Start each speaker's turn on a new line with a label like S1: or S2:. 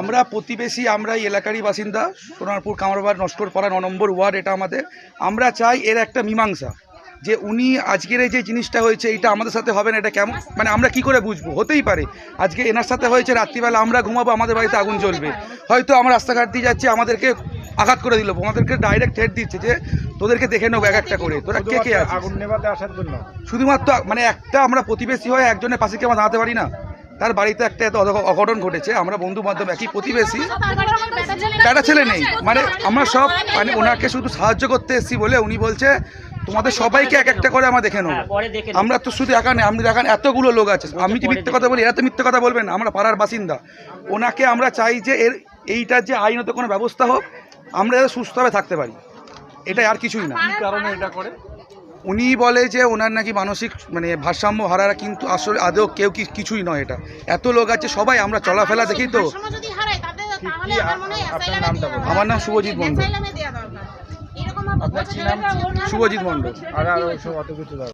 S1: আমরা প্রতিবেশী, আমরা এই এলাকারই বাসিন্দা, সোনারপুর কামারবাড় নস্কর পাড়া 9 নম্বর ওয়ার্ড এটা আমাদের। আমরা চাই এর একটা মীমাংসা, যে উনি আজকের এই যে জিনিসটা হয়েছে এইটা আমাদের সাথে হবে না, এটা কেমন মানে আমরা কি করে বুঝবো? হতেই পারে আজকে এনার সাথে হয়েছে, রাত্রিবেলা আমরা ঘুমাবো, আমাদের বাড়িতে আগুন জ্বলবে, হয়তো আমরা রাস্তাঘাট দিয়ে যাচ্ছি, আমাদেরকে আঘাত করে দিল, আমাদেরকে ডাইরেক্ট থ্রেট দিচ্ছে যে তোদেরকে দেখে নেবো এক একটা করে, তোরা কে কে আছে
S2: আগুন নেভাতে আসার জন্য।
S1: শুধুমাত্র মানে একটা আমরা প্রতিবেশী হয়ে একজনের পাশে কি আমরা দাঁড়াতে পারি না? তার বাড়িতে একটা এত অঘটন ঘটেছে, আমরা বন্ধু বান্ধব একই প্রতিবেশী, একটা ছেলে নেই, মানে আমরা সব মানে ওনাকে শুধু সাহায্য করতে এসেছি বলে উনি বলছে তোমাদের সবাইকে এক একটা করে আমরা দেখে নেবো। আমরা তো শুধু একা নেই, আমরা দেখান এতগুলো লোক আছে, আমি তো মিথ্যে কথা বলি, এরা তো মিথ্যে কথা বলবেন, আমরা পাড়ার বাসিন্দা। ওনাকে আমরা চাই যে এইটার যে আইনত কোনো ব্যবস্থা হোক, আমরা যাতে সুস্থভাবে থাকতে পারি, এটা আর কিছুই না।
S2: কি কারণে এটা করে?
S1: উনি বলে যে ওনার নাকি মানসিক মানে ভারসাম্য হারারা, কিন্তু আসলে আদৌ কেউ কিছুই নয়, এটা এত লোক আছে সবাই আমরা চলাফেরা দেখি তো। আমার নাম শুভজিৎ মণ্ডল। শুভজিৎ মণ্ডল।
S2: আর অত কিছু